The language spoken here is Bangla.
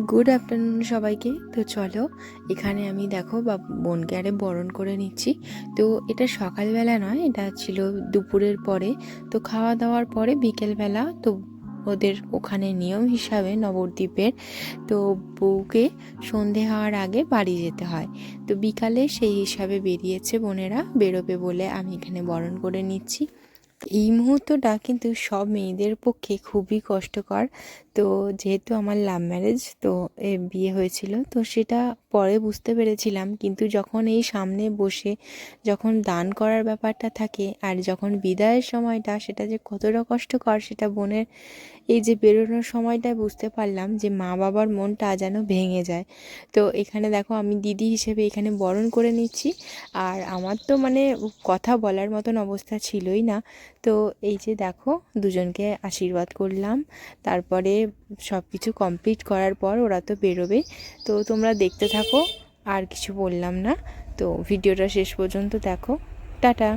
গুড আফটারনুন সবাইকে। তো চলো, এখানে আমি দেখো বোনকে আরে বরণ করে নিচ্ছি। তো এটা সকালবেলা নয়, এটা ছিল দুপুরের পরে। তো খাওয়া দাওয়ার পরে বিকেলবেলা তো ওদের ওখানে নিয়ম হিসাবে নবদ্বীপের, তো বউকে সন্ধে হওয়ার আগে বাড়ি যেতে হয়। তো বিকালে সেই হিসাবে বেরিয়েছে বোনেরা, বেরোবে বলে আমি এখানে বরণ করে নিচ্ছি। এই মুহূর্তটা কিন্তু সব মেয়েদের পক্ষে খুবই কষ্টকর। তো যেহেতু আমার লাভ ম্যারেজ, তো বিয়ে হয়েছিল, তো সেটা পরে বুঝতে পেরেছিলাম, কিন্তু যখন এই সামনে বসে যখন দান করার ব্যাপারটা থাকে আর যখন বিদায়ের সময়টা, সেটা যে কতটা কষ্টকর সেটা বোনের এই যে বেরোনোর সময়টায় বুঝতে পারলাম, যে মা বাবার মনটা যেন ভেঙে যায়। তো এখানে দেখো আমি দিদি হিসেবে এখানে বরণ করে নিচ্ছি। আর আমার তো মানে কথা বলার মতন অবস্থা ছিলই না। তো এই যে দেখো, দুজনকে আশীর্বাদ করলাম, তারপরে সব কিছু কমপ্লিট করার পর ওরা তো বেরোবে। তো তোমরা দেখতে থাকো, আর কিছু বললাম না। তো ভিডিওটা শেষ পর্যন্ত দেখো। টাটা।